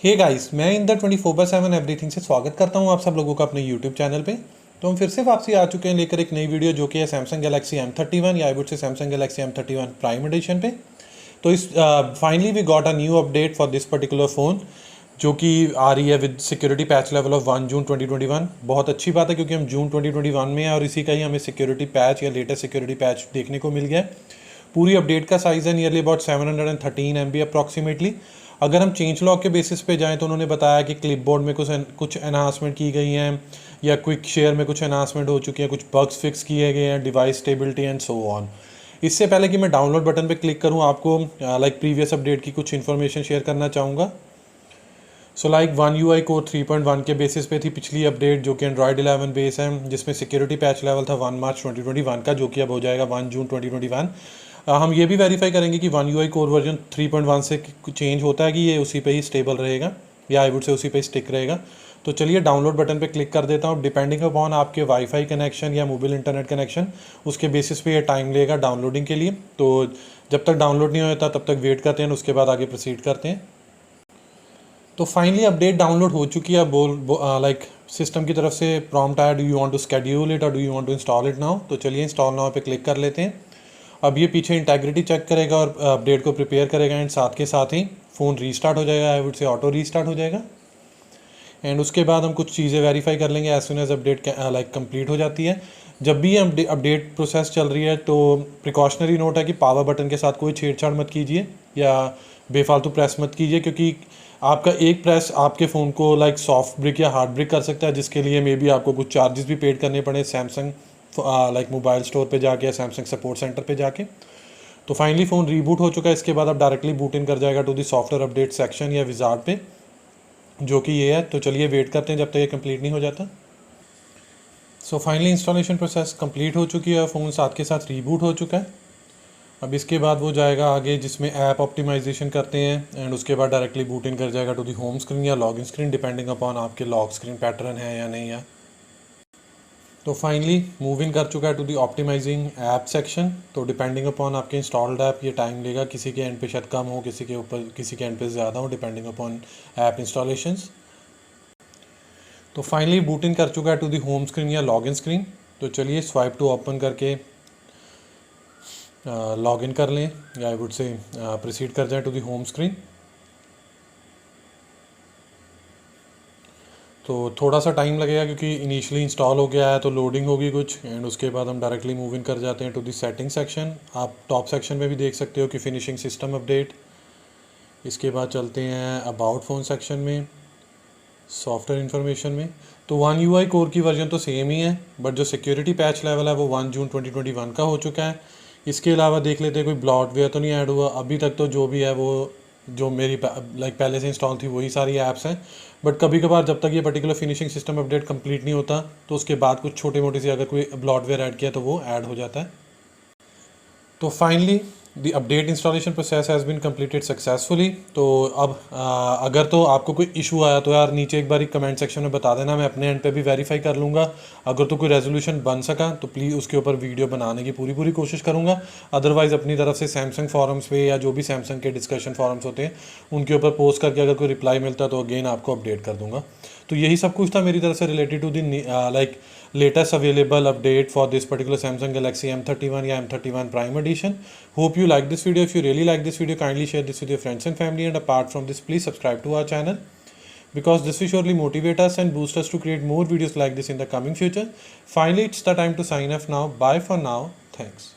Hey guys, मैं in the 24/7 everything से स्वागत करता हूं आप सब लोगों का अपने यूट्यूब चैनल पे। तो हम फिर से वापसी आ चुके हैं लेकर एक नई वीडियो जो कि है सैमसंग गैलेक्सी M31 या I would say Samsung Galaxy M31 prime edition पे। तो इस finally we got a new update for this particular phone जो कि आ रही है with security patch level of 1 June 2021। बहुत अच्छी बात है क्योंकि हम जून 2021 में हैं और इसी का ही हमें सिक्योरिटी पैच या लेटेस्ट सिक्योरिटी पैच देखने को मिल गया है। पूरी अपडेट का साइज़ है नियरली अबाउट 713 MB अप्रॉक्सीमेटली। अगर हम चेंज लॉग के बेसिस पे जाएं तो उन्होंने बताया कि क्लिपबोर्ड में कुछ एनहांसमेंट की गई हैं या क्विक शेयर में कुछ एनहांसमेंट हो चुकी है, कुछ बग्स फिक्स किए गए हैं, device stability and so on. इससे पहले कि मैं डाउनलोड बटन पे क्लिक करूं आपको लाइक प्रीवियस अपडेट की कुछ इन्फॉर्मेशन शेयर करना चाहूँगा। So like one UI core 3.1 के बेसिस पे थी पिछली अपडेट जो कि एंड्रॉयड 11 बेस है, जिसमें सिक्योरिटी पैच लेवल था 1 मार्च 2021 का, जो कि अब हो जाएगा 1 जून 2021। हम ये भी वेरीफाई करेंगे कि वन UI कोर वर्जन 3.1 से चेंज होता है कि ये उसी पे ही स्टेबल रहेगा या आई वुड से उसी पे स्टिक रहेगा। तो चलिए डाउनलोड बटन पे क्लिक कर देता हूँ। डिपेंडिंग अपॉन आपके वाईफाई कनेक्शन या मोबाइल इंटरनेट कनेक्शन, उसके बेसिस पे ये टाइम लेगा डाउनलोडिंग के लिए। तो जब तक डाउनलोड नहीं होता तब तक वेट करते हैं, उसके बाद आगे प्रोसीड करते हैं। तो फाइनली अपडेट डाउनलोड हो चुकी है। लाइक सिस्टम की तरफ से प्रॉम्प्ट आया, do you want to schedule it और do you want to install it now. तो चलिए इंस्टॉल नाउ पे क्लिक कर लेते हैं। अब ये पीछे इंटेग्रिटी चेक करेगा और अपडेट को प्रिपेयर करेगा एंड साथ के साथ ही फ़ोन रीस्टार्ट हो जाएगा, आई वुड से ऑटो रीस्टार्ट हो जाएगा। एंड उसके बाद हम कुछ चीज़ें वेरीफाई कर लेंगे as soon as update like complete हो जाती है। जब भी ये अपडेट प्रोसेस चल रही है तो प्रिकॉशनरी नोट है कि पावर बटन के साथ कोई छेड़छाड़ मत कीजिए या बेफालतू प्रेस मत कीजिए, क्योंकि आपका एक प्रेस आपके फ़ोन को लाइक सॉफ्ट ब्रिक या हार्ड ब्रिक कर सकता है, जिसके लिए मे बी आपको कुछ चार्जेस भी पेड करने पड़े सैमसंग लाइक मोबाइल स्टोर पे जाके या सैमसंग सपोर्ट सेंटर पे जाके। तो फाइनली फ़ोन रीबूट हो चुका है। इसके बाद आप डायरेक्टली बूट इन कर जाएगा to the software update section या विजार्ड पे, जो कि ये है। तो चलिए वेट करते हैं जब तक ये कंप्लीट नहीं हो जाता। So finally installation process complete हो चुकी है, फ़ोन साथ के साथ रीबूट हो चुका है। अब इसके बाद वो जाएगा आगे जिसमें ऐप ऑप्टिमाइजेशन करते हैं एंड उसके बाद डायरेक्टली बूट इन कर जाएगा टू दी होम स्क्रीन या लॉगिन स्क्रीन, डिपेंडिंग अपॉन आपके लॉक स्क्रीन पैटर्न है या नहीं है। तो फाइनली मूव इन कर चुका है to the optimising app section. तो डिपेंडिंग अपॉन आपके इंस्टॉल्ड ऐप ये टाइम लेगा, किसी के एंड पे शायद कम हो, किसी के ऊपर किसी के एंड पे ज़्यादा हो, डिपेंडिंग अपॉन ऐप इंस्टॉलेशंस। तो फाइनली बूट इन कर चुका है टू दी होम स्क्रीन या लॉगिन स्क्रीन। तो चलिए स्वाइप टू ओपन करके लॉगिन कर लें या आई वुड से प्रोसीड कर जाए टू दी होम स्क्रीन। तो थोड़ा सा टाइम लगेगा क्योंकि इनिशियली इंस्टॉल हो गया है, तो लोडिंग होगी कुछ एंड उसके बाद हम डायरेक्टली मूव इन कर जाते हैं टू दी सेटिंग सेक्शन। आप टॉप सेक्शन में भी देख सकते हो कि फिनिशिंग सिस्टम अपडेट। इसके बाद चलते हैं अबाउट फ़ोन सेक्शन में, सॉफ्टवेयर इन्फॉर्मेशन में। तो वन UI कोर की वर्जन तो सेम ही है, बट जो सिक्योरिटी पैच लेवल है वो 1 जून 2021 का हो चुका है। इसके अलावा देख लेते हैं कोई ब्लॉटवेयर तो नहीं ऐड हुआ अभी तक। तो जो भी है वो जो मेरी लाइक पहले से इंस्टॉल थी वही सारी ऐप्स हैं, बट कभी कभार जब तक ये particular finishing system update complete नहीं होता तो उसके बाद कुछ छोटे मोटे से अगर कोई ब्लॉटवेयर ऐड किया तो वो ऐड हो जाता है। तो finally the update installation process has been completed successfully. तो अब अगर तो आपको कोई इशू आया तो यार नीचे एक बार कमेंट सेक्शन में बता देना, मैं अपने एंड पे भी वेरीफाई कर लूँगा। अगर तो कोई रेजोल्यूशन बन सका तो प्लीज़ उसके ऊपर वीडियो बनाने की पूरी कोशिश करूँगा। अदरवाइज़ अपनी तरफ से सैमसंग फॉरम्स पे या जो भी सैमसंग के डिस्कशन फॉरम्स होते हैं उनके ऊपर पोस्ट करके अगर कोई रिप्लाई मिलता तो अगेन आपको अपडेट कर दूँगा। तो यही सब कुछ था मेरी तरफ से related to the like latest available update for this particular Samsung Galaxy M31 या M31 Prime Edition. Hope you like this video. If you really like this video, kindly share this with your friends and family, and apart from this, please subscribe to our channel because this will surely motivate us and boost us to create more videos like this in the coming future. Finally, it's the time to sign off now. Bye for now. Thanks.